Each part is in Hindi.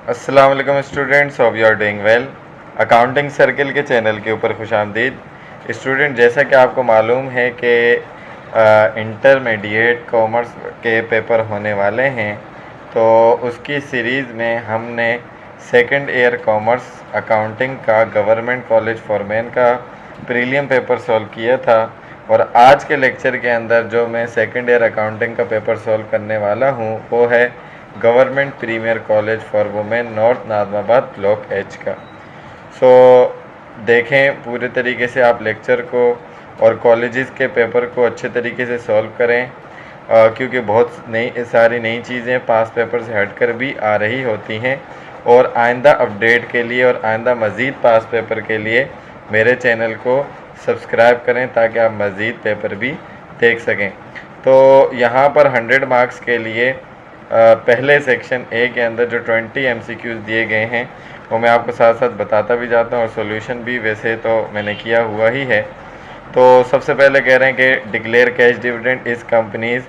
अस्सलाम वालेकुम students, hope you are doing well. Accounting Circle के चैनल के ऊपर खुशामदीद। स्टूडेंट, जैसा कि आपको मालूम है कि इंटरमीडिएट कॉमर्स के पेपर होने वाले हैं, तो उसकी सीरीज़ में हमने सेकंड ईयर कॉमर्स अकाउंटिंग का गवर्नमेंट कॉलेज फॉरमैन का प्रीलियम पेपर सॉल्व किया था। और आज के लेक्चर के अंदर जो मैं सेकंड ईयर अकाउंटिंग का पेपर सॉल्व करने वाला हूँ वो है government premier college for women north Nazimabad block H का। सो देखें पूरे तरीके से आप लेक्चर को और कॉलेजेस के पेपर को अच्छे तरीके से सॉल्व करें, क्योंकि बहुत सारी नई चीज़ें पास पेपर से हटकर भी आ रही होती हैं। और आइंदा अपडेट के लिए और आइंदा मज़ीद पास पेपर के लिए मेरे चैनल को सब्सक्राइब करें ताकि आप मज़ीद पेपर भी देख सकें। तो यहाँ पर 100 मार्क्स के लिए पहले सेक्शन ए के अंदर जो 20 MCQs दिए गए हैं वो मैं आपको साथ साथ बताता भी जाता हूँ, और सॉल्यूशन भी वैसे तो मैंने किया हुआ ही है। तो सबसे पहले कह रहे हैं कि डिक्लेयर कैश डिविडेंड इस कंपनीज।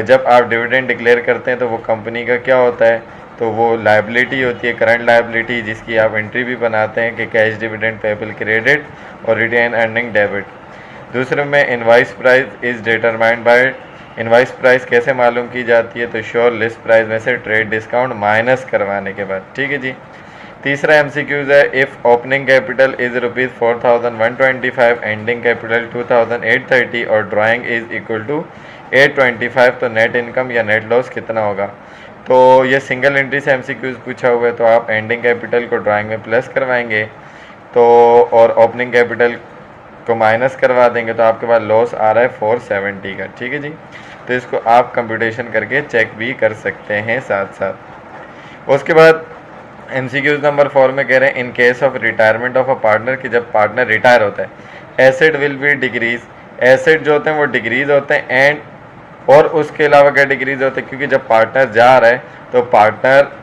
जब आप डिविडेंड डिक्लेयर करते हैं तो वो कंपनी का क्या होता है, तो वो लायबिलिटी होती है, करंट लायबिलिटी, जिसकी आप एंट्री भी बनाते हैं कि कैश डिविडेंड पेबल क्रेडिट और रिटेन अर्निंग डेबिट। दूसरे में invoice price is determined by, invoice price कैसे मालूम की जाती है, तो श्योर लिस्ट प्राइस में से ट्रेड डिस्काउंट माइनस करवाने के बाद। ठीक है जी। तीसरा MCQs है, if opening capital is ₹4125, ending capital 2830 और ड्राइंग इज़ इक्वल टू 825, तो नेट इनकम या नेट लॉस कितना होगा। तो ये सिंगल एंट्री से MCQs पूछा हुआ है, तो आप एंडिंग कैपिटल को ड्राइंग में प्लस करवाएंगे तो, और ओपनिंग कैपिटल को माइनस करवा देंगे, तो आपके पास लॉस आ रहा है 470 का। ठीक है जी। तो इसको आप कंप्यूटेशन करके चेक भी कर सकते हैं साथ साथ। उसके बाद MCQs नंबर 4 में कह रहे हैं, in case of retirement of a partner, कि जब पार्टनर रिटायर होता है asset will be decrease, asset जो होते हैं वो डिक्रीज होते हैं, एंड और उसके अलावा क्या डिक्रीज होते हैं, क्योंकि जब पार्टनर जा रहा है तो पार्टनर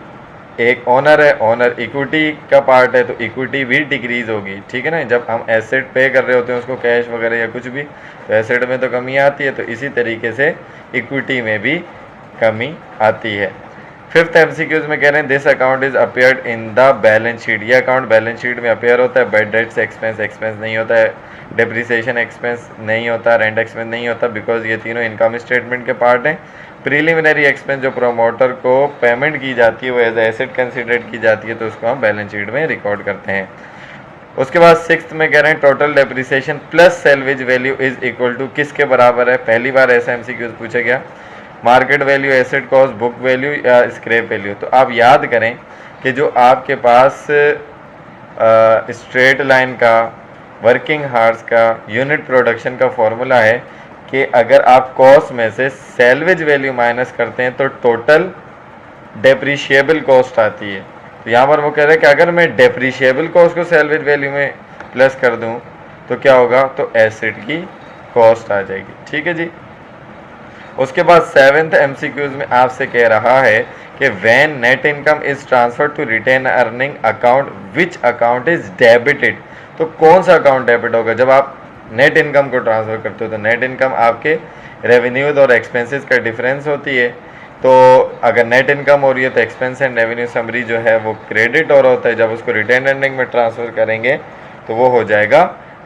एक ओनर है, ओनर इक्विटी का पार्ट है, तो इक्विटी भी डिक्रीज होगी। ठीक है ना। जब हम एसेट पे कर रहे होते हैं उसको कैश वगैरह या कुछ भी, तो एसेट में तो कमी आती है, तो इसी तरीके से इक्विटी में भी कमी आती है। फिफ्थ MCQs में कह रहे हैं, this account is appeared in the balance sheet, ये अकाउंट बैलेंस शीट में अपेयर होता है। बैड डेट्स एक्सपेंस नहीं होता है, डेप्रिसिएशन एक्सपेंस नहीं होता, रेंट एक्सपेंस नहीं होता, बिकॉज ये तीनों इनकम स्टेटमेंट के पार्ट हैं। प्रीलिमिनरी एक्सपेंस जो प्रोमोटर को पेमेंट की जाती है वो एज एसेट कंसिडर की जाती है, तो उसको हम बैलेंस शीट में रिकॉर्ड करते हैं। उसके बाद सिक्स्थ में कह रहे हैं, total depreciation plus salvage value is equal to किसके बराबर है। पहली बार ऐसा MCQs पूछा गया, market value, asset cost, book value या स्क्रैप वैल्यू। तो आप याद करें कि जो आपके पास स्ट्रेट लाइन का, वर्किंग हार्स का, यूनिट प्रोडक्शन का फॉर्मूला है कि अगर आप कॉस्ट में से सेल्वेज वैल्यू माइनस करते हैं तो टोटल डेप्रिशिएबल कॉस्ट आती है। तो यहाँ पर वो कह रहे हैं कि अगर मैं डेप्रिशिएबल कॉस्ट को सेल्वेज वैल्यू में प्लस कर दूँ तो क्या होगा, तो एसेट की कॉस्ट आ जाएगी। ठीक है जी। उसके बाद 7th MCQs में आपसे कह रहा है कि when net income is transfer to retain earning account which account is debited, तो कौन सा अकाउंट डेबिट होगा। जब आप नेट इनकम को ट्रांसफ़र करते हो तो नेट इनकम आपके रेवेन्यूज और एक्सपेंसेस का डिफरेंस होती है। तो अगर नेट इनकम हो रही है तो एक्सपेंस एंड रेवेन्यू समरी जो है वो क्रेडिट और होता है, जब उसको रिटेन अर्निंग में ट्रांसफ़र करेंगे तो वो हो जाएगा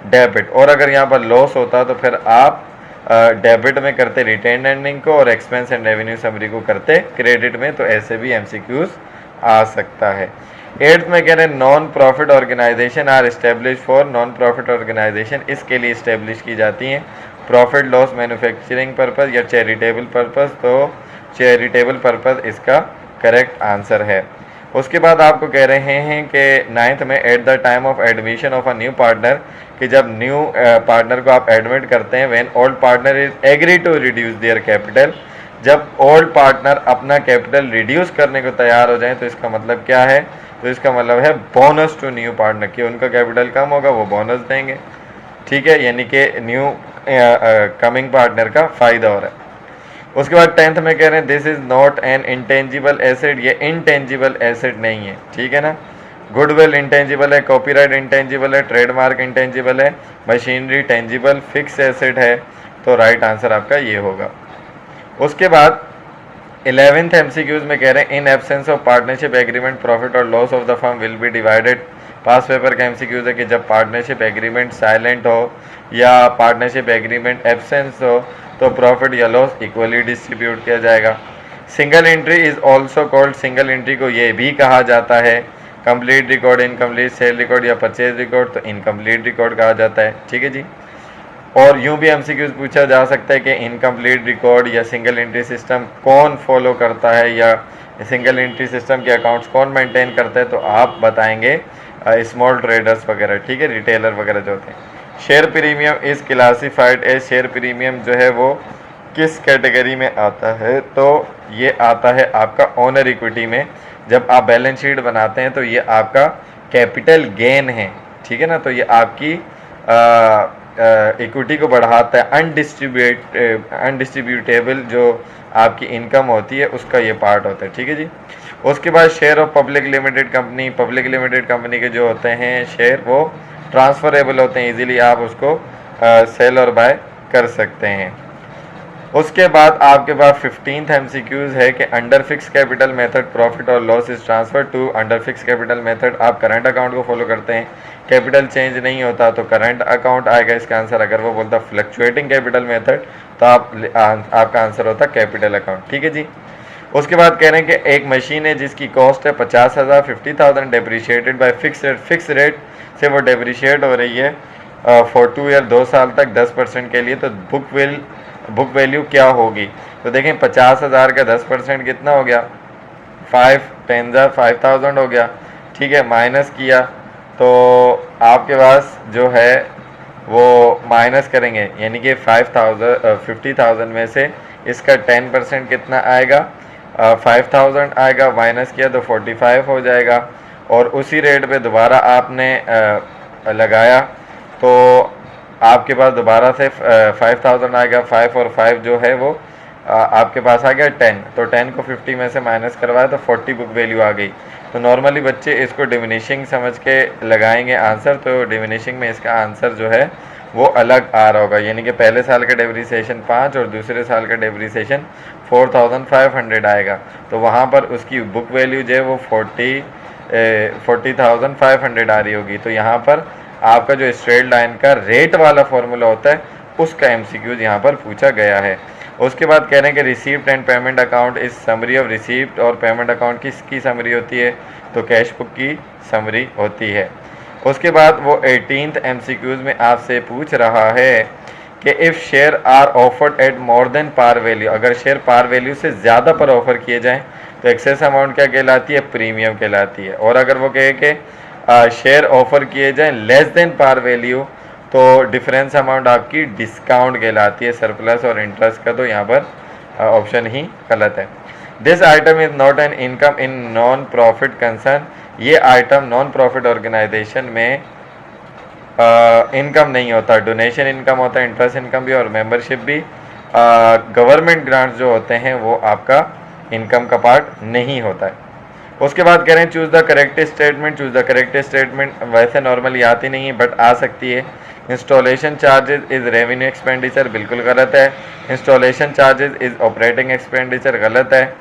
डेबिट। और अगर यहाँ पर लॉस होता तो फिर आप डेबिट में करते रिटेन अर्निंग को और एक्सपेंस एंड रेवेन्यू समरी को करते क्रेडिट में, तो ऐसे भी MCQs आ सकता है। 8th में कह रहे हैं, non profit organisation are establish for, non profit organisation इसके लिए इस्टेब्लिश की जाती हैं प्रॉफिट लॉस मैन्युफैक्चरिंग पर्पज़ या चैरिटेबल पर्पज़, तो चैरिटेबल पर्पज़ इसका करेक्ट आंसर है। उसके बाद आपको कह रहे हैं कि 9th में, at the time of admission of a new partner, कि जब न्यू पार्टनर को आप एडमिट करते हैं, when old partner is agree to reduce their capital, जब ओल्ड पार्टनर अपना कैपिटल रिड्यूस करने को तैयार हो जाए तो इसका मतलब क्या है, तो इसका मतलब है बोनस टू न्यू पार्टनर, कि उनका कैपिटल कम होगा वो बोनस देंगे। ठीक है, यानी कि न्यू कमिंग पार्टनर का फ़ायदा हो रहा है। उसके बाद 10th में कह रहे हैं, this is not an intangible asset, ये इंटेंजिबल एसेट नहीं है। ठीक है ना। गुडविल इंटेंजिबल है, कॉपीराइट इंटेंजिबल है, ट्रेडमार्क इंटेंजिबल है, मशीनरी टेंजिबल, फिक्स एसेट है, तो राइट आंसर आपका ये होगा। उसके बाद 11th MCQs में कह रहे हैं in absence of partnership agreement profit और loss of the firm will be divided. Pass paper का MCQs है कि जब पार्टनरशिप एग्रीमेंट साइलेंट हो या पार्टनरशिप एग्रीमेंट एब्सेंस हो तो प्रॉफिट या लॉस इक्वली डिस्ट्रीब्यूट किया जाएगा। Single entry is also called, single entry को ये भी कहा जाता है complete record, incomplete sale record या परचेज रिकॉर्ड, तो इनकम्प्लीट रिकॉर्ड कहा जाता है। ठीक है जी। और यूं भी MCQs पूछा जा सकता है कि इनकम्प्लीट रिकॉर्ड या सिंगल एंट्री सिस्टम कौन फॉलो करता है या सिंगल एंट्री सिस्टम के अकाउंट्स कौन मेंटेन करता है, तो आप बताएंगे स्मॉल ट्रेडर्स वगैरह, ठीक है, रिटेलर वगैरह जो होते हैं। Share premium is classified as, share premium जो है वो किस कैटेगरी में आता है, तो ये आता है आपका ओनर इक्विटी में। जब आप बैलेंस शीट बनाते हैं तो ये आपका कैपिटल गेन है, ठीक है ना, तो ये आपकी इक्विटी को बढ़ाता है। अनडिस्ट्रीब्यूटेबल जो आपकी इनकम होती है उसका ये पार्ट होता है। ठीक है जी। उसके बाद share of public limited company, public limited company के जो होते हैं शेयर वो ट्रांसफरेबल होते हैं, इजीली आप उसको सेल और बाय कर सकते हैं। उसके बाद आपके पास 15th MCQs है कि under fix capital method profit और loss is transfer to under fix capital method. आप करंट अकाउंट को फॉलो करते हैं, कैपिटल चेंज नहीं होता तो करंट अकाउंट आएगा इसका आंसर। अगर वो बोलता फ्लक्चुएटिंग कैपिटल मेथड तो आपका आंसर होता कैपिटल अकाउंट। ठीक है जी। उसके बाद कह रहे हैं कि एक मशीन है जिसकी कॉस्ट है 50,000, 50,000 डेप्रिशिएटेड बाय फिक्स रेट से वो डेप्रिशिएट हो रही है फॉर 2 ईयर, 2 साल तक 10% के लिए, तो बुक वैल्यू क्या होगी। तो देखें 50,000 का 10% कितना हो गया, 5,000 हो गया। ठीक है, माइनस किया तो आपके पास जो है वो माइनस करेंगे, यानी कि 50,000 में से इसका 10% कितना आएगा, 5,000 आएगा, माइनस किया तो 45 हो जाएगा। और उसी रेट पे दोबारा आपने लगाया तो आपके पास दोबारा से 5,000 आएगा, 5 और 5 जो है वो आपके पास आ गया 10, तो 10 को 50 में से माइनस करवाया तो 40 बुक वैल्यू आ गई। तो नॉर्मली बच्चे इसको डिमिनिशिंग समझ के लगाएंगे आंसर, तो डिमिनिशिंग में इसका आंसर जो है वो अलग आ रहा होगा, यानी कि पहले साल का डेप्रिसिएशन 5 और दूसरे साल का डेप्रिसिएशन 4,500 आएगा, तो वहाँ पर उसकी बुक वैल्यू जो है वो 40,500 आ रही होगी। तो यहाँ पर आपका जो स्ट्रेट लाइन का रेट वाला फॉर्मूला होता है उसका MCQs यहाँ पर पूछा गया है। उसके बाद कह रहे हैं कि रिसीप्ट एंड पेमेंट अकाउंट इस समरी ऑफ रिसीप्ट, और पेमेंट अकाउंट किसकी समरी होती है, तो कैश बुक की समरी होती है। उसके बाद वो 18th MCQs में आपसे पूछ रहा है कि if share are offered at more than par value, अगर शेयर पार वैल्यू से ज़्यादा पर ऑफर किए जाएँ तो एक्सेस अमाउंट क्या कहलाती है, प्रीमियम कहलाती है। और अगर वो कहे कि शेयर ऑफर किए जाएं लेस देन पार वैल्यू तो डिफरेंस अमाउंट आपकी डिस्काउंट कहलाती है, सरप्लस और इंटरेस्ट का, तो यहाँ पर ऑप्शन ही गलत है। This item is not an income in non profit concern, ये आइटम नॉन प्रॉफिट ऑर्गेनाइजेशन में इनकम नहीं होता, डोनेशन इनकम होता है, इंटरेस्ट इनकम भी और मेंबरशिप भी। गवर्नमेंट ग्रांट्स जो होते हैं वो आपका इनकम का पार्ट नहीं होता है। उसके बाद कह रहे हैं choose the correct statement. Choose the correct statement वैसे नॉर्मली आती नहीं है बट आ सकती है। Installation charges is revenue expenditure, बिल्कुल गलत है। Installation charges is operating expenditure, गलत है।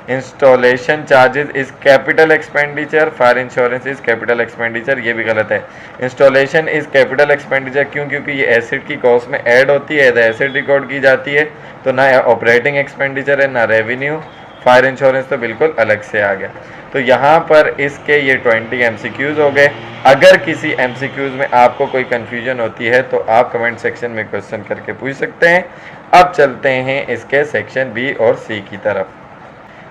Installation charges is capital expenditure, fire insurance is capital expenditure, ये भी गलत है। इंस्टॉलेशन इज़ कैपिटल एक्सपेंडिचर क्यों, क्योंकि ये एसेट की कॉस्ट में ऐड होती है, एसेट रिकॉर्ड की जाती है, तो ना ऑपरेटिंग एक्सपेंडिचर है ना रेवेन्यू। फायर इंश्योरेंस तो बिल्कुल अलग से आ गया। तो यहाँ पर इसके ये 20 MCQs हो गए। अगर किसी MCQs में आपको कोई कन्फ्यूजन होती है तो आप कमेंट सेक्शन में क्वेश्चन करके पूछ सकते हैं। अब चलते हैं इसके सेक्शन B और C की तरफ।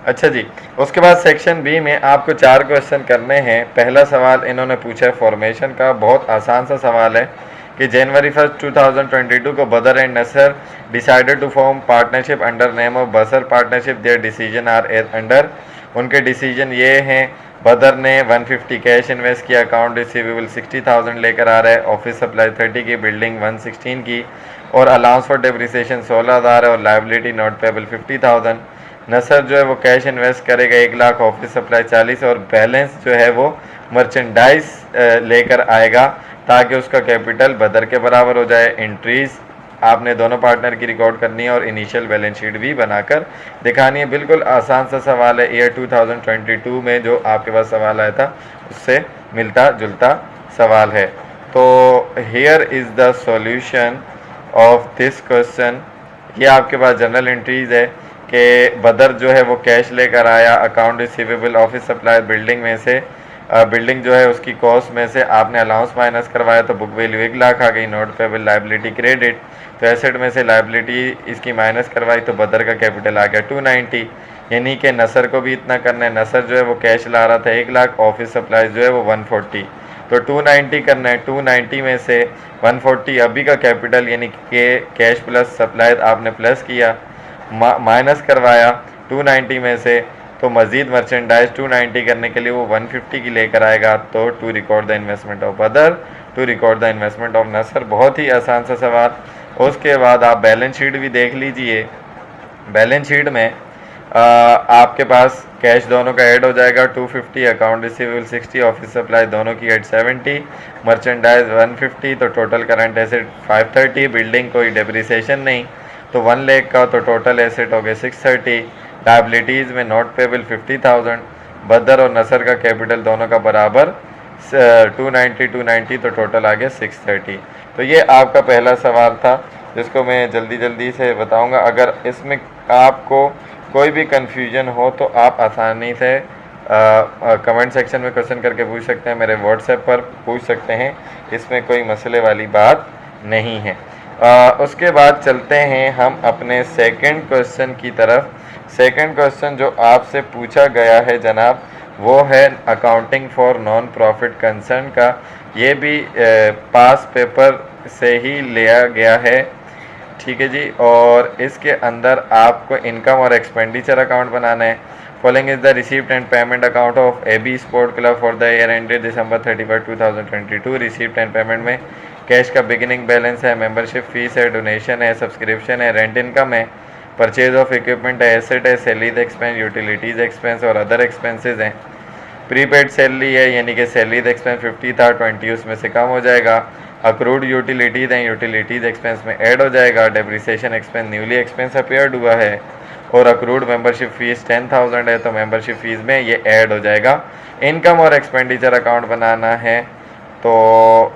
अच्छा जी, उसके बाद सेक्शन B में आपको 4 क्वेश्चन करने हैं। पहला सवाल इन्होंने पूछा है फॉर्मेशन का, बहुत आसान सा सवाल है कि जनवरी 1, 2022 को Badar and Nasar decided to form partnership under name of Basar partnership, their decision are as under. उनके डिसीजन ये हैं, बदर ने 150 कैश इन्वेस्ट किया, अकाउंट रिसीवेबल 60,000 लेकर आ रहा है, ऑफिस सप्लाई 30 की, बिल्डिंग 116 की, और अलाउंस फॉर डेप्रिसिएशन 16,000 है, और लाइबिलिटी नॉट पेबल 50,000। नसर जो है वो कैश इन्वेस्ट करेगा 1 लाख, ऑफिस सप्लाई 40, और बैलेंस जो है वो मर्चेंडाइज लेकर आएगा ताकि उसका कैपिटल बदर के बराबर हो जाए। एंट्रीज आपने दोनों पार्टनर की रिकॉर्ड करनी है और इनिशियल बैलेंस शीट भी बनाकर दिखानी है। बिल्कुल आसान सा सवाल है, ईयर 2022 में जो आपके पास सवाल आया था उससे मिलता जुलता सवाल है। तो here is the solution of this question. ये आपके पास जनरल एंट्रीज है कि बदर जो है वो कैश लेकर आया, account receivable, office supply, building में से बिल्डिंग जो है उसकी कॉस्ट में से आपने अलाउंस माइनस करवाया तो बुक वैल्यू 1 लाख आ गई, नोट पेबल लाइबिलिटी क्रेडिट, तो एसेट में से लाइबिलिटी इसकी माइनस करवाई तो बदर का कैपिटल आ गया 290। यानी कि नसर को भी इतना करना है, नसर जो है वो कैश ला रहा था 1 लाख, ऑफिस सप्लाईज जो है वो 140, तो 290 करना है। 290 में से 140 अभी का कैपिटल यानी कि कैश प्लस सप्लाई आपने प्लस किया, माइनस करवाया 290 में से, तो मजीद मर्चेंडाइज 290 करने के लिए वो 150 की लेकर आएगा। तो to record the investment of Badar, to record the investment of Nasar. बहुत ही आसान सा सवाल। उसके बाद आप बैलेंस शीट भी देख लीजिए। बैलेंस शीट में आपके पास कैश दोनों का ऐड हो जाएगा 250, अकाउंट रिसीवेबल 60, ऑफिस सप्लाई दोनों की ऐड 70, मर्चेंडाइज 150, तो टोटल करंट एसेट 530, बिल्डिंग कोई डेप्रिसिएशन नहीं तो 1 लाख का, तो टोटल एसेट हो गए 630, लाइबिलिटीज़ में नोट पेबल 50,000, बदर और नसर का कैपिटल दोनों का बराबर 290 तो टोटल आ गया 630। तो ये आपका पहला सवाल था जिसको मैं जल्दी से बताऊंगा। अगर इसमें आपको कोई भी कन्फ्यूजन हो तो आप आसानी से कमेंट सेक्शन में क्वेश्चन करके पूछ सकते हैं, मेरे व्हाट्सएप पर पूछ सकते हैं, इसमें कोई मसले वाली बात नहीं है। उसके बाद चलते हैं हम अपने सेकंड क्वेश्चन की तरफ। सेकंड क्वेश्चन जो आपसे पूछा गया है जनाब वो है accounting for non profit concern का। ये भी पास पेपर से ही लिया गया है, ठीक है जी। और इसके अंदर आपको इनकम और एक्सपेंडिचर अकाउंट बनाना है। Following is the receipt and payment account of AB sport club for the year ended December 31, 2022। Receipt and payment में कैश का बिगिनिंग बैलेंस है, मेंबरशिप फीस है, डोनेशन है, सब्सक्रिप्शन है, रेंट इनकम है, परचेज ऑफ इक्विपमेंट है, एसेट है, सैलरीज एक्सपेंस, यूटिलिटीज़ एक्सपेंस और अदर एक्सपेंसेस हैं। प्रीपेड सैलरी है यानी कि सैलरीज एक्सपेंस 50 था, 20 उसमें से कम हो जाएगा। अक्रूड यूटिलिटीज़ हैं, यूटिलिटीज़ एक्सपेंस में ऐड हो जाएगा। Depreciation expense newly expense appeared हुआ है और अक्रूड मेंबरशिप फीस 10,000 है तो मेंबरशिप फीस में ये ऐड हो जाएगा। इनकम और एक्सपेंडिचर अकाउंट बनाना है तो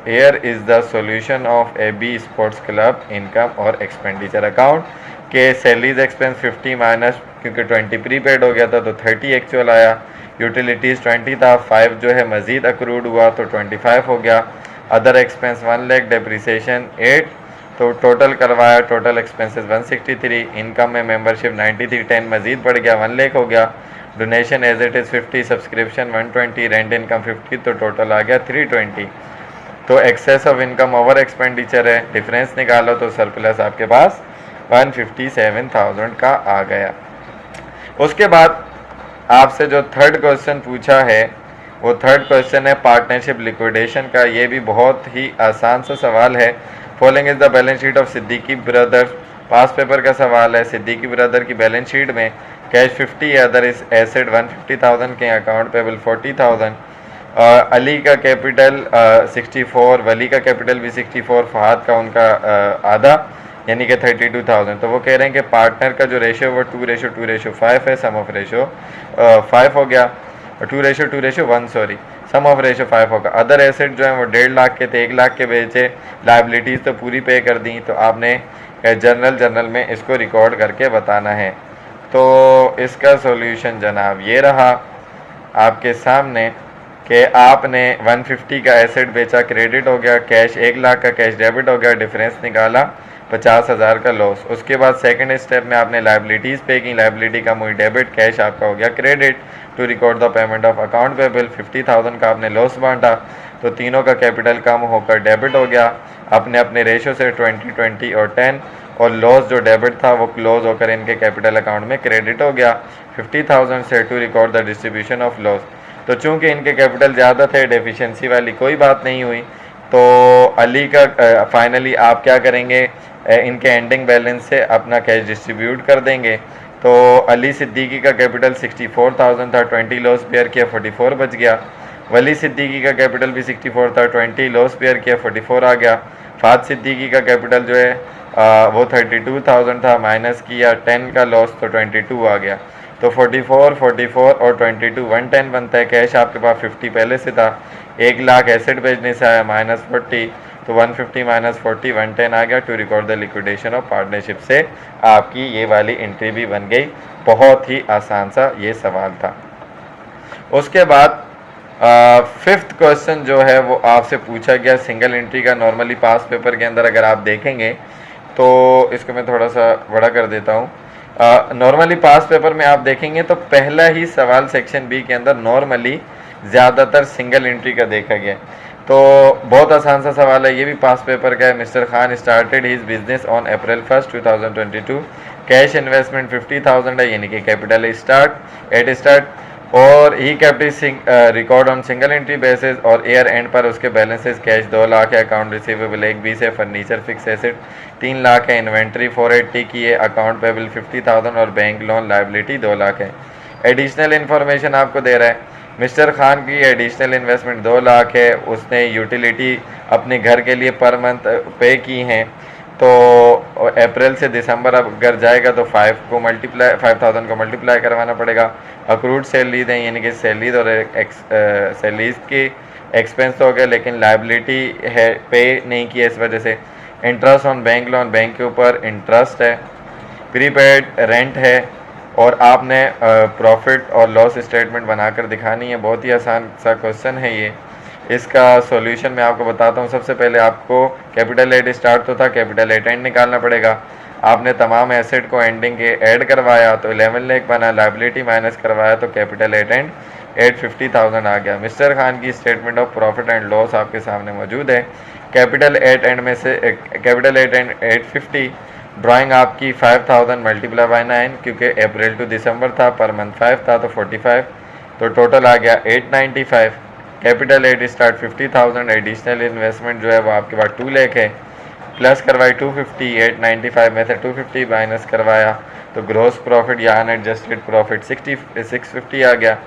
here is the solution of AB sports club income और एक्सपेंडिचर अकाउंट के सैलरीज एक्सपेंस 50 माइनस क्योंकि 20 प्रीपेड हो गया था तो 30 एक्चुअल आया। यूटिलिटीज़ 20 था, 5 जो है मज़ीद अक्रूड हुआ तो 25 हो गया। अदर एक्सपेंस 1 लाख, डेप्रिसिएशन 8 तो टोटल करवाया, टोटल एक्सपेंसेस 163। इनकम में मेंबरशिप 93, 10 मज़ीद बढ़ गया 1 लाख हो गया। Donation as it is 50, subscription 120, rent income 50 तो टोटल आ गया 320। तो excess of income over expenditure है, डिफरेंस निकालो तो सरप्लस आपके पास 157,000 का आ गया। उसके बाद आपसे जो थर्ड क्वेश्चन पूछा है वो थर्ड क्वेश्चन है पार्टनरशिप लिक्विडेशन का। ये भी बहुत ही आसान सा सवाल है। Following is the balance sheet of Siddiqui brothers. Pass paper का सवाल है। सिद्दीकी ब्रदर की बैलेंस शीट में कैश 50 है, अदर इस एसेट 150,000 के, अकाउंट पेबल 40,000। अली का कैपिटल 64, वली का कैपिटल भी 64, फहाद का उनका आधा यानी कि 32,000। तो वो कह रहे हैं कि पार्टनर का जो रेशियो वो 2:2:5 है, सम ऑफ रेशियो 5 हो गया, 2:2:1 सॉरी, सम ऑफ रेशियो 5 होगा। अदर एसेट जो है वो 1.5 लाख के थे, 1 लाख के बेचे, लाइबिलिटीज़ तो पूरी पे कर दी। तो आपने जर्नल में इसको रिकॉर्ड करके बताना है। तो इसका सॉल्यूशन जनाब ये रहा आपके सामने कि आपने 150 का एसेट बेचा, क्रेडिट हो गया, कैश 1 लाख का कैश डेबिट हो गया, डिफरेंस निकाला 50,000 का लॉस। उसके बाद सेकंड स्टेप में आपने लाइबिलिटीज़ पे की, लाइबिलिटी का मुझे डेबिट, कैश आपका हो गया credit. To record the payment of account payable 50,000 का आपने लॉस बांटा तो तीनों का कैपिटल कम होकर डेबिट हो गया अपने अपने रेशो से 20, 20 और 10, और लॉस जो डेबिट था वो क्लोज होकर इनके कैपिटल अकाउंट में क्रेडिट हो गया 50,000 से। To record the distribution of loss, तो चूंकि इनके कैपिटल ज़्यादा थे, डेफिशिएंसी वाली कोई बात नहीं हुई, तो अली का फाइनली आप क्या करेंगे, इनके एंडिंग बैलेंस से अपना कैश डिस्ट्रीब्यूट कर देंगे। तो अली सिद्दीकी का कैपिटल 64,000 था, 20 लॉस बेयर किया, 44 बच गया। वली सिद्दीकी का कैपिटल भी 64 था, 20 लॉस बेयर किया 44 आ गया। फात सिद्दीकी का कैपिटल जो है वो 32,000 था, माइनस किया 10 का लॉस तो 22 आ गया। तो 44, 44 और 22 110 बनता है। कैश आपके पास 50 पहले से था, 1 लाख एसेट बेचने से आया माइनस 40, तो 150 माइनस 40 110 आ गया। To record the liquidation of partnership से आपकी ये वाली एंट्री भी बन गई। बहुत ही आसान सा ये सवाल था। उसके बाद फिफ्थ क्वेश्चन जो है वो आपसे पूछा गया सिंगल एंट्री का। नॉर्मली पास पेपर के अंदर अगर आप देखेंगे तो इसको मैं थोड़ा सा बड़ा कर देता हूँ। नॉर्मली पास पेपर में आप देखेंगे तो पहला ही सवाल सेक्शन बी के अंदर नॉर्मली ज़्यादातर सिंगल एंट्री का देखा गया। तो बहुत आसान सा सवाल है, ये भी पास पेपर का है। Mister Khan started his business on April 1, 2022। Cash investment 50,000 है, यानी कि कैपिटल स्टार्ट और he kept record on single entry basis और ईयर एंड पर उसके बैलेंसेस कैश 2 लाख है, अकाउंट रिसीवेबल 120 है, फर्नीचर फिक्स एसेट 3 लाख है, इन्वेंट्री 480 की है, अकाउंट पेबल 50,000 और बैंक लोन लाइबिलिटी 2 लाख है। एडिशनल इन्फॉर्मेशन आपको दे रहा है, मिस्टर खान की एडिशनल इन्वेस्टमेंट 2 लाख है, उसने यूटिलिटी अपने घर के लिए पर मंथ पे की हैं। तो अप्रैल से दिसंबर अगर जाएगा तो 5,000 को मल्टीप्लाई करवाना पड़ेगा। अक्रूड सैलरीज हैं, यानी कि सैलरीज और सैलरीज की एक्सपेंस तो हो गया, लेकिन लाइबिलिटी है पे नहीं किया, इस वजह से। Interest on bank loan, bank के ऊपर इंटरेस्ट है। प्रीपेड रेंट है और आपने प्रॉफिट और लॉस स्टेटमेंट बनाकर दिखानी है। बहुत ही आसान सा क्वेश्चन है ये। इसका सॉल्यूशन मैं आपको बताता हूँ। सबसे पहले आपको कैपिटल एड स्टार्ट तो था, कैपिटल एट एंड निकालना पड़ेगा। आपने तमाम एसेट को एंडिंग के ऐड करवाया तो 11 लाख बना, लाइबिलिटी माइनस करवाया तो कैपिटल एट एंड 850,000 आ गया। मिस्टर खान की statement of profit and loss आपके सामने मौजूद है। कैपिटल एट एंड में से कैपिटल एट एंड 850, ड्राइंग आपकी 5,000 मल्टीप्लाई बाय 9, क्योंकि अप्रैल टू दिसंबर था, पर मंथ 5 था तो 45, तो टोटल आ गया 895। Capital eight start 50,000, additional investment जो है वो आपके पास 2 लाख है, प्लस करवाई 250, 895 में से 250 माइनस करवाया तो ग्रोस प्रॉफिट या अनएडजस्टेड प्रॉफिट 650 आ गया।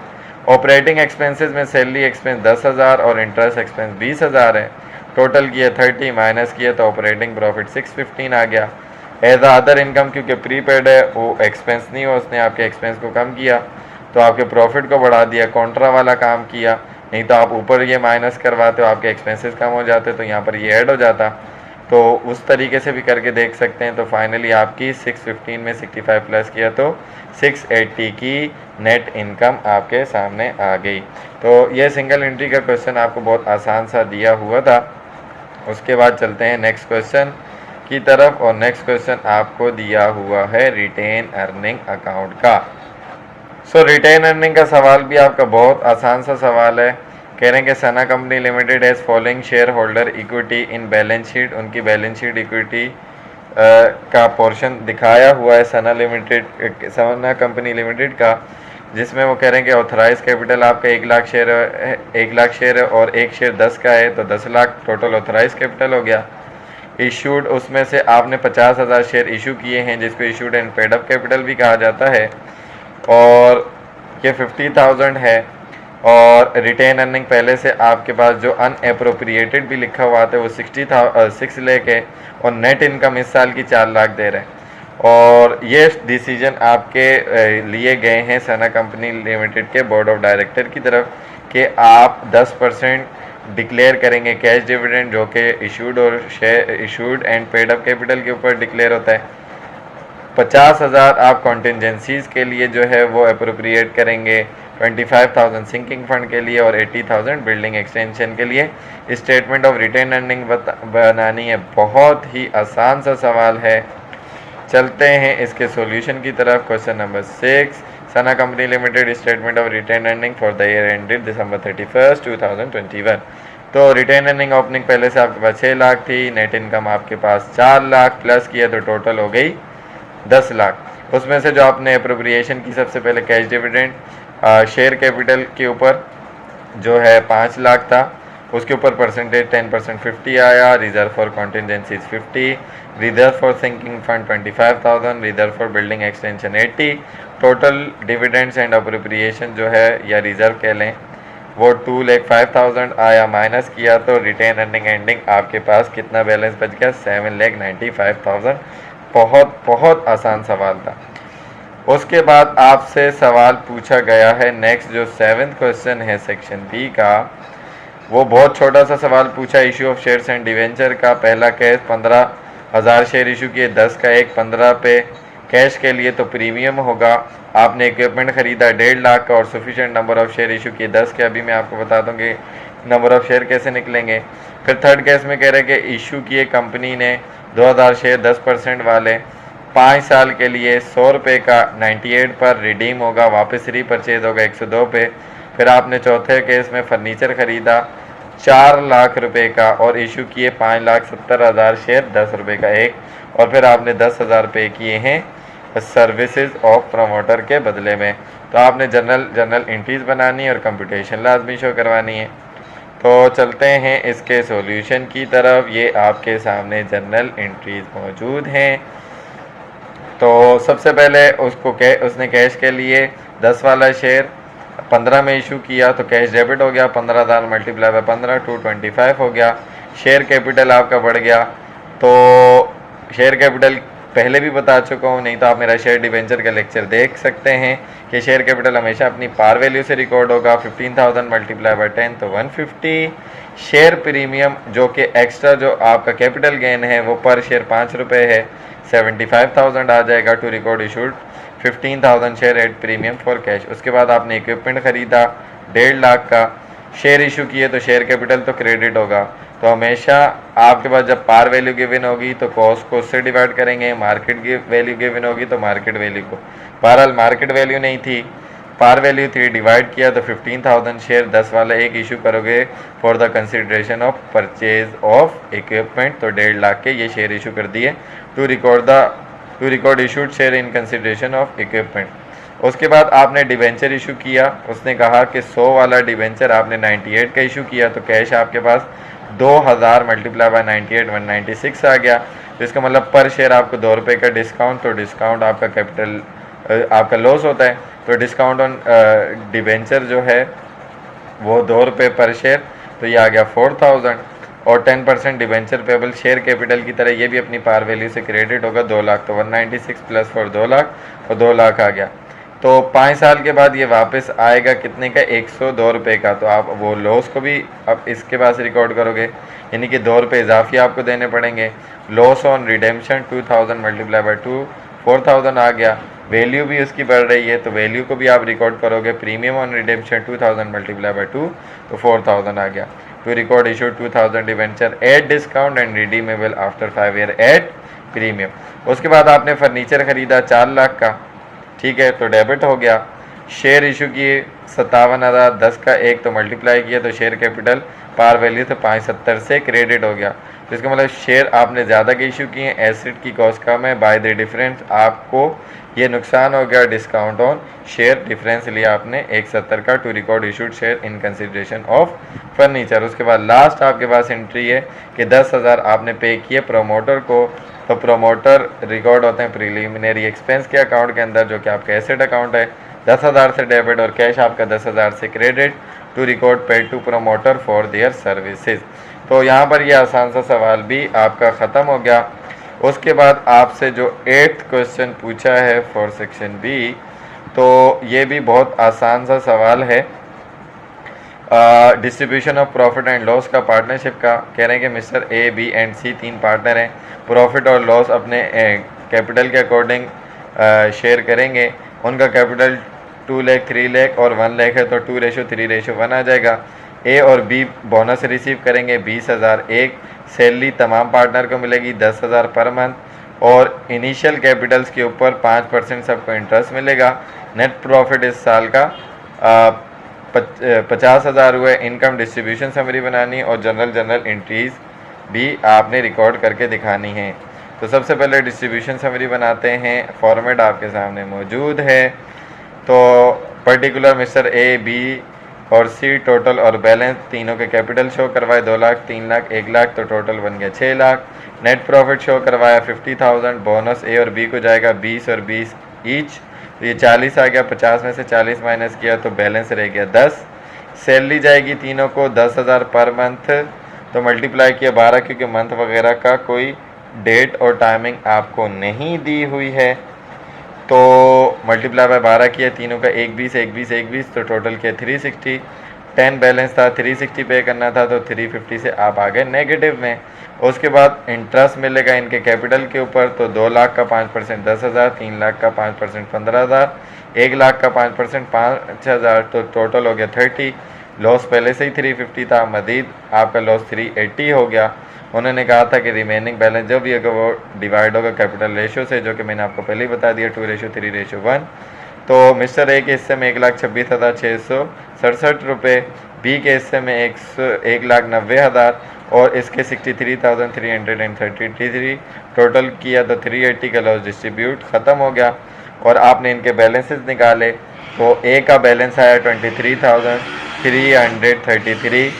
ऑपरेटिंग एक्सपेंसेस में सैलरी एक्सपेंस 10,000 और इंटरेस्ट एक्सपेंस 20,000 है, टोटल किया 30 माइनस किया तो ऑपरेटिंग प्रॉफिट 615 आ गया। एज अदर इनकम, क्योंकि प्रीपेड है वो एक्सपेंस नहीं हो, उसने आपके एक्सपेंस को कम किया तो आपके प्रॉफिट को बढ़ा दिया, कॉन्ट्रा वाला काम किया। नहीं तो आप ऊपर ये माइनस करवाते हो, आपके एक्सपेंसेस कम हो जाते तो यहाँ पर ये ऐड हो जाता। तो उस तरीके से भी करके देख सकते हैं। तो फाइनली आपकी 615 में 65 प्लस किया तो 680 की नेट इनकम आपके सामने आ गई। तो ये सिंगल एंट्री का क्वेश्चन आपको बहुत आसान सा दिया हुआ था। उसके बाद चलते हैं नेक्स्ट क्वेश्चन की तरफ, और नेक्स्ट क्वेश्चन आपको दिया हुआ है रिटेन अर्निंग अकाउंट का। सो रिटेन अर्निंग का सवाल भी आपका बहुत आसान सा सवाल है। कह रहे हैं कि Sana company limited as following share holder equity in balance sheet. उनकी बैलेंस शीट इक्विटी का पोर्शन दिखाया हुआ है सना कंपनी लिमिटेड का, जिसमें वो कह रहे हैं कि ऑथराइज कैपिटल आपका 1 लाख शेयर है, 1 लाख शेयर है और 1 शेयर 10 का है, तो 10 लाख टोटल ऑथराइज कैपिटल हो गया। इशूड, उसमें से आपने 50,000 शेयर इशू किए हैं, जिसको issued and paid up capital भी कहा जाता है, और ये 50,000 है। और रिटेन अर्निंग पहले से आपके पास जो अनएप्रोप्रिएटेड भी लिखा हुआ था वो 6 लाख है, और नेट इनकम इस साल की 4 लाख दे रहे हैं। और ये डिसीजन आपके लिए गए हैं सना कंपनी लिमिटेड के बोर्ड ऑफ डायरेक्टर की तरफ कि आप 10% डिक्लेयर करेंगे कैश डिविडेंड, जो कि इशूड और issued and paid up capital के ऊपर डिक्लेयर होता है। 50,000 आप कॉन्टिजेंसीज के लिए जो है वो अप्रोप्रिएट करेंगे, 25,000 सिंकिंग फंड के लिए और 80,000 बिल्डिंग एक्सटेंशन के लिए। स्टेटमेंट ऑफ रिटेन अर्निंग बनानी है। बहुत ही आसान सा सवाल है। चलते हैं इसके सॉल्यूशन की तरफ। Question number 6, Sana company limited statement of retain earning for the year ended December 31, 2021। तो रिटेन अर्निंग ओपनिंग पहले से आपके पास 6 लाख थी, नेट इनकम आपके पास 4 लाख, प्लस किया तो टोटल हो गई 10 लाख। उसमें से जो आपने अप्रोप्रिएशन की, सबसे पहले कैश डिविडेंड शेयर कैपिटल के ऊपर जो है 5 लाख था, उसके ऊपर परसेंटेज 10% 50 आया। Reserve for contingencies 50, reserve for sinking fund 25,000, reserve for building extension 80। Total dividends and appropriation जो है या रिजर्व कह लें वो 2,05,000 आया, माइनस किया तो रिटेन अर्निंग एंडिंग आपके पास कितना बैलेंस बच गया, 7,95,000। बहुत बहुत आसान सवाल था। उसके बाद आपसे सवाल पूछा गया है नेक्स्ट, जो 7th क्वेश्चन है सेक्शन बी का, वो बहुत छोटा सा सवाल पूछा, issue of shares and debenture का। पहला केस 15,000 शेयर इशू किए, 10 का एक 15 पे कैश के लिए तो प्रीमियम होगा। आपने इक्विपमेंट खरीदा 1.5 लाख का और sufficient number of share issue किए 10 के। अभी मैं आपको बता दूं कि नंबर ऑफ शेयर कैसे निकलेंगे। फिर थर्ड केस में कह रहे कि इशू किए कंपनी ने 2000 शेयर 10% वाले, 5 साल के लिए 100 रुपये का 98 पर रिडीम होगा, वापस रीपरचेज होगा 102 पे। फिर आपने चौथे केस में फर्नीचर खरीदा 4 लाख रुपए का और इशू किए 5,70,000 शेयर 10 रुपये का एक, और फिर आपने 10,000 पे किए हैं सर्विसेज ऑफ प्रमोटर के बदले में। तो आपने जनरल एंट्रीज बनानी है और कंप्यूटेशन लाजमी शो करवानी है। तो चलते हैं इसके सॉल्यूशन की तरफ। ये आपके सामने जनरल एंट्रीज मौजूद हैं। तो सबसे पहले उसने कैश के लिए 10 वाला शेयर 15 में इशू किया तो कैश डेबिट हो गया, 15,000 मल्टीप्लाई बाय 15 225 हो गया। शेयर कैपिटल आपका बढ़ गया। तो शेयर कैपिटल पहले भी बता चुका हूँ, नहीं तो आप मेरा शेयर डिवेंचर का लेक्चर देख सकते हैं कि शेयर कैपिटल हमेशा अपनी पार वैल्यू से रिकॉर्ड होगा। 15,000 मल्टीप्लाई बाय 10 तो 150। शेयर प्रीमियम जो कि एक्स्ट्रा जो आपका कैपिटल गेन है वो पर शेयर 5 रुपये है, 75,000 आ जाएगा to record issued 15,000 share at premium for cash. उसके बाद आपने इक्विपमेंट खरीदा 1.5 लाख का, शेयर इशू किए तो शेयर कैपिटल तो क्रेडिट होगा। तो हमेशा आपके पास जब पार वैल्यू गिवन होगी तो कॉस्ट को उससे डिवाइड करेंगे, मार्केट की वैल्यू गिवन होगी तो मार्केट वैल्यू को। बहरहाल मार्केट वैल्यू नहीं थी, पार वैल्यू थी, डिवाइड किया तो 15,000 शेयर 10 वाला एक इशू करोगे for the consideration of purchase of equipment. तो 1.5 लाख के ये शेयर इशू कर दिए to record issued share in consideration of equipment. उसके बाद आपने डिवेंचर इशू किया। उसने कहा कि 100 वाला डिवेंचर आपने 98 का इशू किया तो कैश आपके पास 2000 मल्टीप्लाई बाय 98 196 आ गया। तो इसका मतलब पर शेयर आपको 2 रुपये का डिस्काउंट, तो डिस्काउंट आपका कैपिटल आपका लॉस होता है। तो डिस्काउंट ऑन डिवेंचर जो है वो 2 रुपये पर शेयर, तो ये आ गया 4000। और 10% डिवेंचर पेबल शेयर कैपिटल की तरह ये भी अपनी पार वैल्यू से क्रेडिट होगा 2 लाख, तो 196 प्लस 4 2 लाख, और 2 लाख आ गया। तो 5 साल के बाद ये वापस आएगा कितने का, 102 रुपये का। तो आप वो लॉस को भी अब इसके पास रिकॉर्ड करोगे, यानी कि 2 रुपये इजाफी आपको देने पड़ेंगे। Loss on redemption 2000 multiply by 2 4000 आ गया। वैल्यू भी उसकी बढ़ रही है तो वैल्यू को भी आप रिकॉर्ड करोगे। Premium on redemption 2000 multiply by 2 तो 4000 आ गया। To record issue 2000 debenture at discount and redeemable after 5 year at premium. उसके बाद आपने फर्नीचर खरीदा 4 लाख का, ठीक है, तो डेबिट हो गया। शेयर इशू किए 57,000, 10 का एक तो मल्टीप्लाई किया तो शेयर कैपिटल पार वैल्यू तो 570 से क्रेडिट हो गया। तो इसका मतलब शेयर आपने ज़्यादा के इशू किए, एसेट की कॉस्ट कम है, बाय द डिफरेंस आपको ये नुकसान हो गया। डिस्काउंट ऑन शेयर डिफरेंस लिया आपने 170 का to record issued share in consideration of furniture. उसके बाद लास्ट आपके पास एंट्री है कि 10,000 आपने पे किए प्रोमोटर को, तो प्रोमोटर रिकॉर्ड होते हैं प्रिलिमिनरी एक्सपेंस के अकाउंट के अंदर जो कि आपका एसेट अकाउंट है। 10,000 से डेबिट और कैश आपका 10,000 से credit to record paid to promoter for their services. तो यहाँ पर ये आसान सा सवाल भी आपका ख़त्म हो गया। उसके बाद आपसे जो 8th क्वेश्चन पूछा है फॉर सेक्शन बी, तो ये भी बहुत आसान सा सवाल है। Distribution of profit and loss का पार्टनरशिप का कह रहे हैं कि mister A B and C 3 partner हैं, प्रॉफिट और लॉस अपने कैपिटल के अकॉर्डिंग शेयर करेंगे। उनका कैपिटल 2 लाख 3 लाख और 1 लाख है तो 2:3:1 आ जाएगा। ए और बी बोनस रिसीव करेंगे 20,000 एक, सैलरी तमाम पार्टनर को मिलेगी 10,000 पर मंथ और इनिशियल कैपिटल्स के ऊपर 5% सबको इंटरेस्ट मिलेगा। नेट प्रॉफिट इस साल का 50,000 हुए। इनकम डिस्ट्रीब्यूशन समरी बनानी और जनरल एंट्रीज भी आपने रिकॉर्ड करके दिखानी है। तो सबसे पहले डिस्ट्रीब्यूशन समरी बनाते हैं, फॉर्मेट आपके सामने मौजूद है। तो पर्टिकुलर मिस्टर ए बी और सी टोटल और बैलेंस तीनों के कैपिटल शो करवाए 2 लाख 3 लाख 1 लाख, तो टोटल बन गया 6 लाख। नेट प्रॉफिट शो करवाया 50,000, बोनस ए और बी को जाएगा 20 और 20 ईच, तो ये 40 आ गया। 50 में से 40 माइनस किया तो बैलेंस रह गया 10। सैलरी जाएगी तीनों को 10,000 पर मंथ, तो मल्टीप्लाई किया 12 क्योंकि मंथ वगैरह का कोई डेट और टाइमिंग आपको नहीं दी हुई है, तो मल्टीप्लाई बाय 12 किया, तीनों का 120 तो टोटल किया 360। 10 बैलेंस था, 360 पे करना था, तो 350 से आप आ गए नेगेटिव में। उसके बाद इंटरेस्ट मिलेगा इनके कैपिटल के ऊपर, तो 2 लाख का 5% 10,000, 3 लाख का 5% 15,000, 1 लाख का 5% 5,000, तो टोटल हो गया 30। लॉस पहले से ही 350 था, मजीद आपका लॉस 380 हो गया। उन्होंने कहा था कि रिमेनिंग बैलेंस जब भी अगर वो डिवाइड होगा कैपिटल रेशो से, जो कि मैंने आपको पहले ही बता दिया 2:3:1, तो मिस्टर ए के हिस्से में 1,26,667 रुपये, बी के हिस्से में 1,90,000 और इसके 63,333, टोटल किया तो 380 का लॉस डिस्ट्रीब्यूट ख़त्म हो गया। और आपने इनके बैलेंसेस निकाले, तो ए का बैलेंस आया 23,333,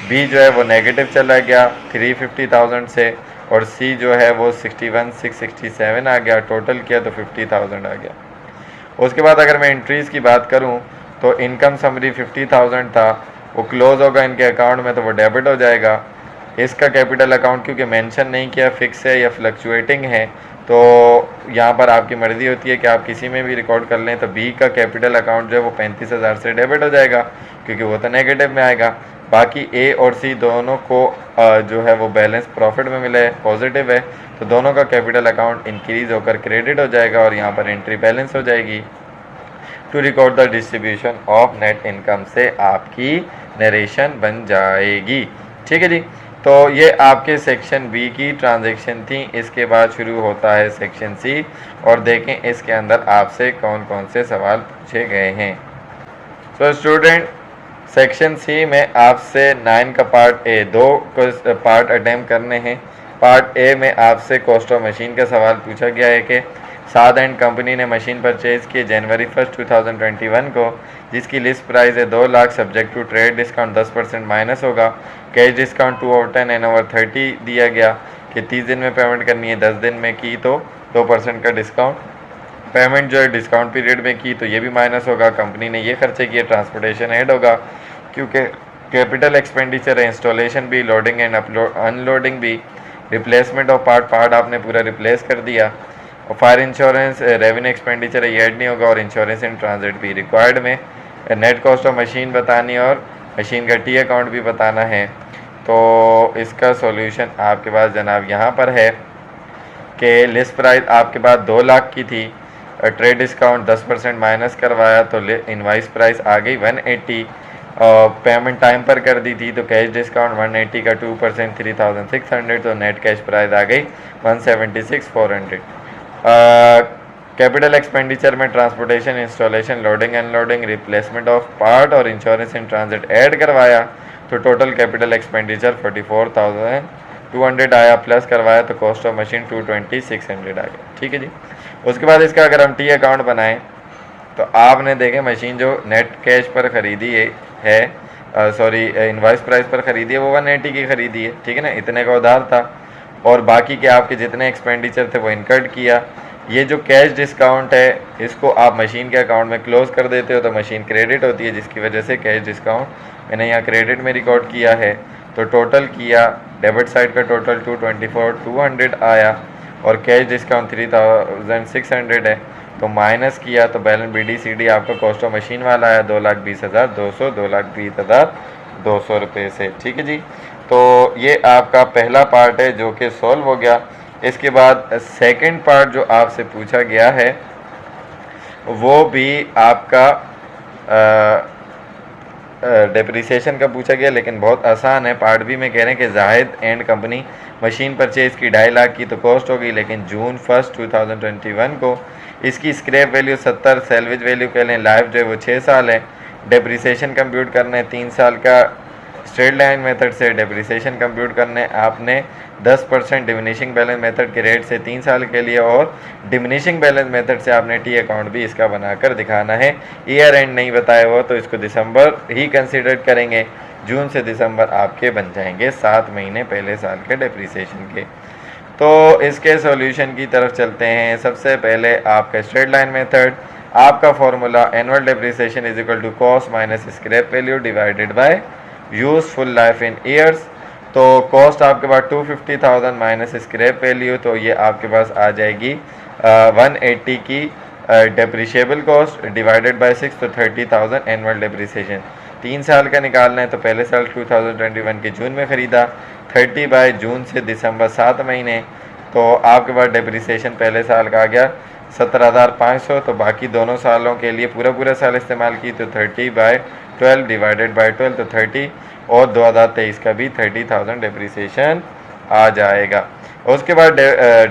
बी जो है वो नेगेटिव चला गया 350,000 से, और सी जो है वो 61,667 आ गया, टोटल किया तो 50,000 आ गया। उसके बाद अगर मैं एंट्रीज़ की बात करूं, तो इनकम समरी 50,000 था, वो क्लोज होगा इनके अकाउंट में, तो वो डेबिट हो जाएगा। इसका कैपिटल अकाउंट क्योंकि मेंशन नहीं किया फिक्स है या फ्लक्चुएटिंग है, तो यहाँ पर आपकी मर्ज़ी होती है कि आप किसी में भी रिकॉर्ड कर लें। तो बी का कैपिटल अकाउंट जो है वो 35,000 से डेबिट हो जाएगा क्योंकि वो तो नेगेटिव में आएगा। बाकी ए और सी दोनों को जो है वो बैलेंस प्रॉफिट में मिला है, पॉजिटिव है, तो दोनों का कैपिटल अकाउंट इंक्रीज होकर क्रेडिट हो जाएगा और यहाँ पर एंट्री बैलेंस हो जाएगी। To record the distribution of net income से आपकी नरेशन बन जाएगी। ठीक है जी, तो ये आपके सेक्शन बी की ट्रांजैक्शन थी। इसके बाद शुरू होता है सेक्शन सी, और देखें इसके अंदर आपसे कौन कौन से सवाल पूछे गए हैं। सो स्टूडेंट, सेक्शन सी में आपसे 9 का पार्ट ए, 2 पार्ट अटैम्प्ट करने हैं। पार्ट ए में आपसे कॉस्ट ऑफ मशीन का सवाल पूछा गया है कि साद एंड कंपनी ने मशीन परचेज़ की जनवरी 1, 2021 को, जिसकी लिस्ट प्राइस है 2 lakh, subject to trade discount 10% minus होगा। कैश डिस्काउंट 2/10 एंड ओवर 30 दिया गया कि 30 दिन में पेमेंट करनी है, 10 दिन में की तो 2% का डिस्काउंट। पेमेंट जो है डिस्काउंट पीरियड में की तो ये भी माइनस होगा, कंपनी ने ये खर्चे किए, ट्रांसपोर्टेशन ऐड होगा क्योंकि कैपिटल एक्सपेंडिचर है, इंस्टॉलेशन भी, लोडिंग एंड अनलोडिंग भी, रिप्लेसमेंट ऑफ पार्ट आपने पूरा रिप्लेस कर दिया, और फायर इंश्योरेंस रेवेन्यू एक्सपेंडिचर है, ये ऐड नहीं होगा, और इंश्योरेंस इन ट्रांजिट भी रिक्वायर्ड में। नेट कॉस्ट ऑफ मशीन बतानी और मशीन का टी अकाउंट भी बताना है। तो इसका सॉल्यूशन आपके पास जनाब यहाँ पर है कि लिस्ट प्राइस आपके पास 2 लाख की थी, ट्रेड डिस्काउंट 10% माइनस करवाया तो इनवाइस प्राइस आ गई 180, पेमेंट टाइम पर कर दी थी तो कैश डिस्काउंट 180 का 2% 3,600, तो नेट कैश प्राइस आ गई 176,400। कैपिटल एक्सपेंडिचर में transportation, installation, loading unloading, replacement of part और इंश्योरेंस इन ट्रांजिट ऐड करवाया तो टोटल कैपिटल एक्सपेंडिचर 44,200 आया, प्लस करवाया तो कॉस्ट ऑफ मशीन 220,600 आ गया। ठीक है जी। उसके बाद इसका अगर हम टी अकाउंट बनाएं तो आपने देखें मशीन जो नेट कैश पर ख़रीदी है सॉरी इनवाइस प्राइस पर ख़रीदी है वो 180 की ख़रीदी है, ठीक है ना, इतने का उधार था, और बाकी के आपके जितने एक्सपेंडिचर थे वो इनकर्ड किया। ये जो कैश डिस्काउंट है इसको आप मशीन के अकाउंट में क्लोज कर देते हो तो मशीन क्रेडिट होती है, जिसकी वजह से कैश डिस्काउंट मैंने यहाँ क्रेडिट में रिकॉर्ड किया है। तो टोटल किया डेबिट साइड का टोटल 224,200 आया और कैश डिस्काउंट 3,600 है, तो माइनस किया तो बैलेंस BDCD आपका कॉस्ट ऑफ मशीन वाला आया 2,20,200 2,20,200 रुपये से। ठीक है जी, तो ये आपका पहला पार्ट है जो कि सॉल्व हो गया। इसके बाद सेकंड पार्ट जो आपसे पूछा गया है वो भी आपका डेप्रिसिएशन का पूछा गया, लेकिन बहुत आसान है। पार्ट बी में कह रहे हैं कि Zahid and company machine purchase की 2.5 लाख की तो कॉस्ट होगी, लेकिन जून 1, 2021 को इसकी स्क्रैप वैल्यू 70, सैलवेज वैल्यू कह लें, लाइफ जो है वो 6 साल है। डेप्रिसिएशन कंप्यूट करने 3 साल का स्ट्रेट लाइन मेथड से डेप्रिसिएशन कंप्यूट करने आपने 10% डिमिनिशिंग बैलेंस मेथड के रेट से 3 साल के लिए, और डिमिनिशिंग बैलेंस मेथड से आपने टी अकाउंट भी इसका बनाकर दिखाना है। ईयर एंड नहीं बताया हुआ तो इसको दिसंबर ही कंसिडर करेंगे, जून से दिसंबर आपके बन जाएंगे 7 महीने पहले साल के डेप्रिसिएशन के। तो इसके सॉल्यूशन की तरफ चलते हैं। सबसे पहले आपका स्ट्रेट लाइन मेथड, आपका formula annual depreciation is equal to cost minus scrap value divided by useful life in years. तो कॉस्ट आपके पास 250,000 माइनस स्क्रैप वैल्यू, तो ये आपके पास आ जाएगी 180 की डेप्रिशिएबल कॉस्ट डिवाइडेड बाय 6, तो 30,000 एनुअल डेप्रिसिएशन। 3 साल का निकालना है तो पहले साल 2021 के जून में ख़रीदा, 30 बाय जून से दिसंबर 7 महीने, तो आपके पास डेप्रिसिएशन पहले साल का आ गया 17,500। तो बाकी दोनों सालों के लिए पूरा साल इस्तेमाल की तो 30 बाय 12 डिवाइडेड बाय 12, तो 30, और 2023 का भी 30,000 डेप्रिसिएशन आ जाएगा। उसके बाद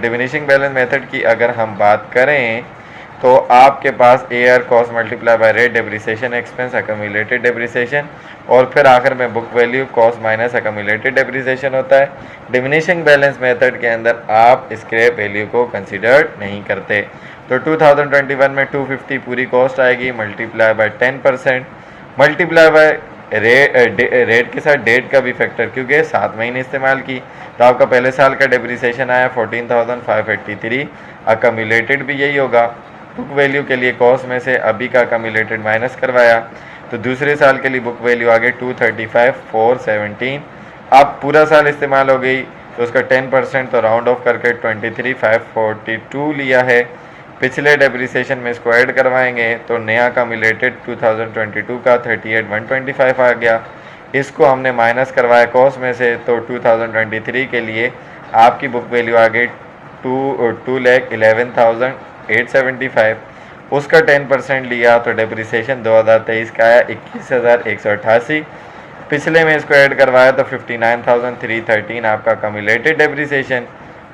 डिमिनिशिंग बैलेंस मेथड की अगर हम बात करें तो आपके पास air cost multiply by rate depreciation expense accumulated depreciation, और फिर आखिर में book value cost minus accumulated depreciation होता है। डिमिनिशिंग बैलेंस मेथड के अंदर आप स्क्रैप वैल्यू को कंसिडर नहीं करते। तो 2021 में 250 पूरी कॉस्ट आएगी, multiply by 10%, multiply by rate के साथ डेट का भी फैक्टर, क्योंकि 7 महीने इस्तेमाल की, तो आपका पहले साल का डेप्रिसिएशन आया 14,583, अक्यूमुलेटेड भी यही होगा। बुक वैल्यू के लिए कॉस्ट में से अभी का अक्यूमुलेटेड माइनस करवाया, तो दूसरे साल के लिए बुक वैल्यू आ गई 235,417। अब पूरा साल इस्तेमाल हो गई तो उसका 10%, तो राउंड ऑफ करके 23,542 लिया है। पिछले डेप्रिसिएशन में इसको ऐड करवाएंगे तो नया अक्यूमुलेटेड 2022 का 38,125 आ गया। इसको हमने माइनस करवाया कॉस्ट में से, तो 2023 के लिए आपकी बुक वैल्यू आ गई 2,11,875। उसका 10% लिया तो डेप्रिसिएशन 2023 का आया 21,188। पिछले में इसको ऐड करवाया तो 59,313 आपका अक्यूमुलेटेड डेप्रिसिएशन,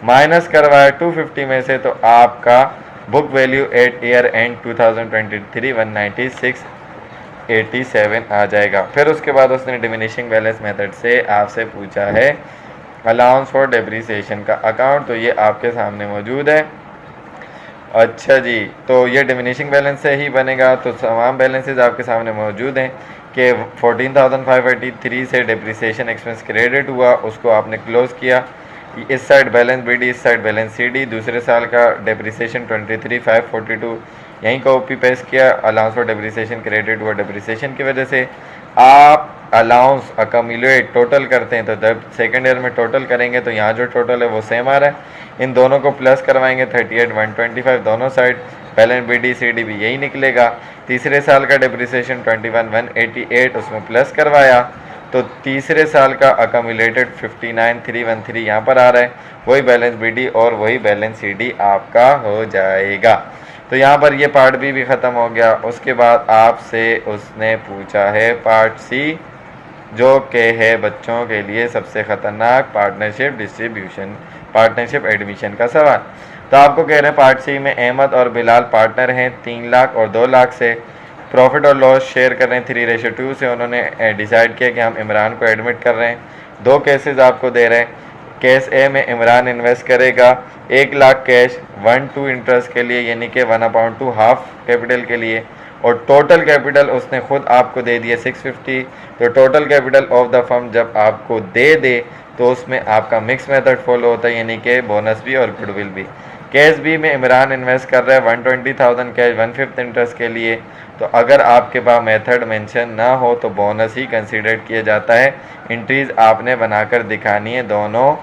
माइनस करवाया 250 में से, तो आपका book value at year end 2023 196,87 आ जाएगा। फिर उसके बाद उसने डिमिनिशिंग बैलेंस मेथड से आपसे पूछा है अलाउंस फॉर डेप्रिसिएशन का अकाउंट, तो ये आपके सामने मौजूद है। अच्छा जी, तो ये डिमिनिशिंग बैलेंस से ही बनेगा। तो तमाम बैलेंसेज आपके सामने मौजूद हैं कि 14,583 से डेप्रिसिएशन एक्सपेंस क्रेडिट हुआ, उसको आपने क्लोज़ किया। इस साइड बैलेंस बीडी, इस साइड बैलेंस सीडी, दूसरे साल का डेप्रिसिएशन 23,542 यहीं कॉपी पेस्ट किया। अलाउंस फॉर डेप्रिसिएशन क्रेडिट हुआ डेप्रिसिएशन की वजह से। आप अलाउंस अक्यूमुलेट टोटल करते हैं तो जब सेकेंड ईयर में टोटल करेंगे तो यहाँ जो टोटल है वो सेम आ रहा है, इन दोनों को प्लस करवाएंगे 38,125 दोनों साइड, बैलेंस बीडी सीडी भी यही निकलेगा। तीसरे साल का डेप्रिसिएशन 21,188 उसमें प्लस करवाया तो तीसरे साल का अक्यूमुलेटेड 59,313 यहाँ पर आ रहा है, वही बैलेंस बीडी और वही बैलेंस सीडी आपका हो जाएगा। तो यहाँ पर ये पार्ट बी भी ख़त्म हो गया। उसके बाद आपसे उसने पूछा है पार्ट सी, जो कि है बच्चों के लिए सबसे ख़तरनाक पार्टनरशिप एडमिशन का सवाल। तो आपको कह रहे हैं पार्ट सी में अहमद और बिलाल पार्टनर हैं 3 लाख और 2 लाख से, प्रॉफिट और लॉस शेयर कर रहे हैं 3:2 से। उन्होंने डिसाइड किया कि हम इमरान को एडमिट कर रहे हैं। 2 केसेस आपको दे रहे हैं। केस ए में इमरान इन्वेस्ट करेगा 1 लाख कैश 1/2 इंटरेस्ट के लिए, यानी कि 1/2 हाफ कैपिटल के लिए, और टोटल कैपिटल उसने खुद आपको दे दिया 650। तो total capital of the firm जब आपको दे दे तो उसमें आपका मिक्स मेथड फॉलो होता है, यानी कि बोनस भी और गुडविल भी। केस बी में इमरान इन्वेस्ट कर रहा है 120,000 कैश 1/5 इंटरेस्ट के लिए। तो अगर आपके पास मेथड मेंशन ना हो तो बोनस ही कंसीडर किया जाता है। एंट्रीज आपने बनाकर दिखानी है दोनों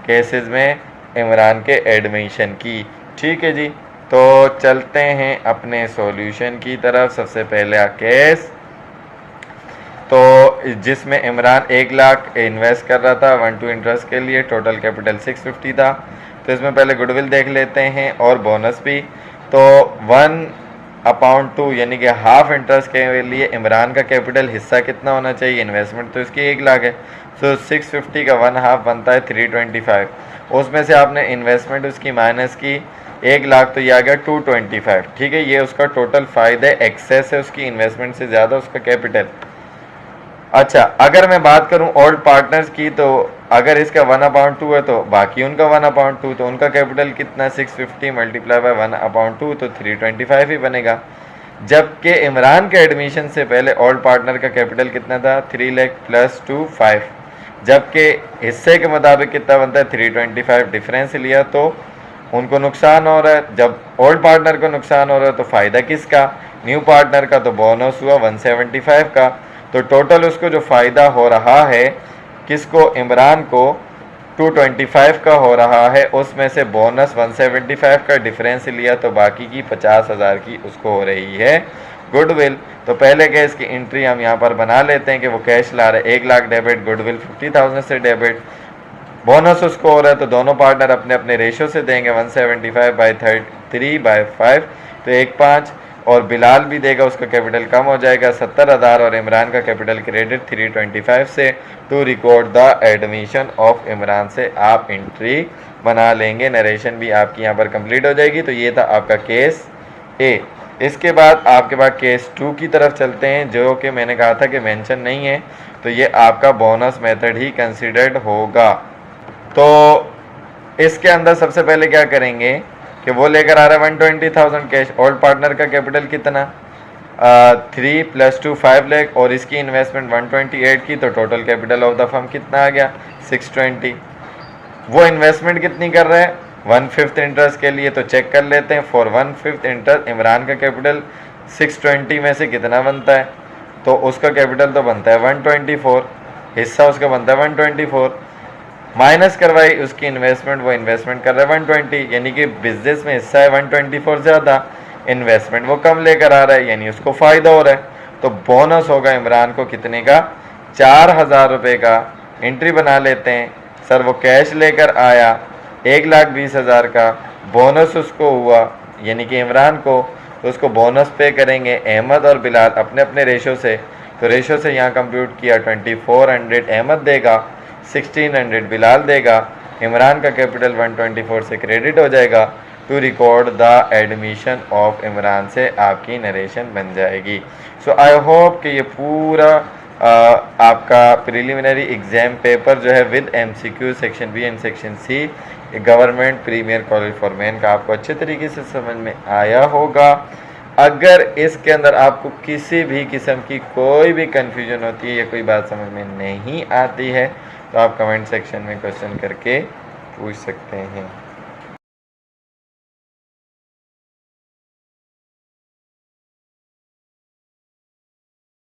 केसेस में इमरान के एडमिशन की। ठीक है जी, तो चलते हैं अपने सॉल्यूशन की तरफ। सबसे पहले केस तो जिसमें इमरान 1 लाख इन्वेस्ट कर रहा था 1/2 इंटरेस्ट के लिए, टोटल कैपिटल 650 था। तो इसमें पहले गुडविल देख लेते हैं और बोनस भी। तो 1/2 यानी कि हाफ इंटरेस्ट के लिए इमरान का कैपिटल हिस्सा कितना होना चाहिए, इन्वेस्टमेंट तो इसकी 1 लाख है, तो 650 का 1 हाफ बनता है 325। उसमें से आपने इन्वेस्टमेंट उसकी माइनस की 1 लाख, तो ये आ गया 225। ठीक है, ये उसका टोटल फ़ायदा है, एक्सेस है उसकी इन्वेस्टमेंट से ज़्यादा उसका कैपिटल। अच्छा, अगर मैं बात करूं ओल्ड पार्टनर्स की, तो अगर इसका 1/2 है तो बाकी उनका 1/2, तो उनका कैपिटल कितना 650 मल्टीप्लाई बाय 1/2 तो 325 ही बनेगा। जबकि इमरान के एडमिशन से पहले ओल्ड पार्टनर का कैपिटल कितना था 3 लाख प्लस 2 5, जबकि हिस्से के मुताबिक कितना बनता है 325। डिफरेंस लिया तो उनको नुकसान हो रहा है। जब ओल्ड पार्टनर को नुकसान हो रहा है तो फ़ायदा किसका? न्यू पार्टनर का। तो बोनस हुआ 175 का। तो टोटल उसको जो फ़ायदा हो रहा है, किसको? इमरान को 225 का हो रहा है। उसमें से बोनस 175 का डिफरेंस लिया तो बाकी की 50,000 की उसको हो रही है गुडविल। तो पहले केस की एंट्री हम यहाँ पर बना लेते हैं कि वो कैश ला रहे 1 लाख डेबिट, गुडविल 50,000 से डेबिट, बोनस उसको हो रहा है तो दोनों पार्टनर अपने अपने रेशो से देंगे 175/3/5 तो 1.5 और बिलाल भी देगा, उसका कैपिटल कम हो जाएगा 70,000 और इमरान का कैपिटल क्रेडिट 325 से। To record the admission of Imran से आप एंट्री बना लेंगे। नरेशन भी आपकी यहाँ पर कंप्लीट हो जाएगी। तो ये था आपका केस ए। इसके बाद आपके पास केस 2 की तरफ चलते हैं, जो कि मैंने कहा था कि मेंशन नहीं है, तो ये आपका बोनस मेथड ही कंसिडर्ड होगा। तो इसके अंदर सबसे पहले क्या करेंगे कि वो लेकर आ रहा है 120,000 कैश। ओल्ड पार्टनर का कैपिटल कितना? 3 + 2 5 लाख और इसकी इन्वेस्टमेंट 128 की। तो total capital of the firm कितना आ गया? 620। वो इन्वेस्टमेंट कितनी कर रहे हैं? 1/5 इंटरेस्ट के लिए। तो चेक कर लेते हैं। फॉर 1/5 इंटरेस्ट इमरान का कैपिटल 620 में से कितना बनता है? तो उसका कैपिटल तो बनता है 124, हिस्सा उसका बनता है 124, माइनस करवाई उसकी इन्वेस्टमेंट, वो इन्वेस्टमेंट कर रहा है 120, यानी कि बिजनेस में हिस्सा है 124 ज़्यादा, इन्वेस्टमेंट वो कम लेकर आ रहा है, यानी उसको फ़ायदा हो रहा है। तो बोनस होगा इमरान को कितने का? 4,000 रुपये का। एंट्री बना लेते हैं। सर वो कैश लेकर आया 1,20,000 का, बोनस उसको हुआ यानी कि इमरान को, तो उसको बोनस पे करेंगे अहमद और बिलाल अपने अपने रेशो से। तो रेशो से यहाँ कंप्यूट किया 2400 अहमद देगा, 1600 बिलाल देगा, इमरान का कैपिटल 124 से क्रेडिट हो जाएगा। To record the admission of Imran से आपकी नरेशन बन जाएगी। सो आई होप कि ये पूरा आपका प्रिलिमिनरी एग्जाम पेपर जो है with MCQ section B and section C government premier college for men का आपको अच्छे तरीके से समझ में आया होगा। अगर इसके अंदर आपको किसी भी किस्म की कोई भी कन्फ्यूजन होती है या कोई बात समझ में नहीं आती है तो आप कमेंट सेक्शन में क्वेश्चन करके पूछ सकते हैं।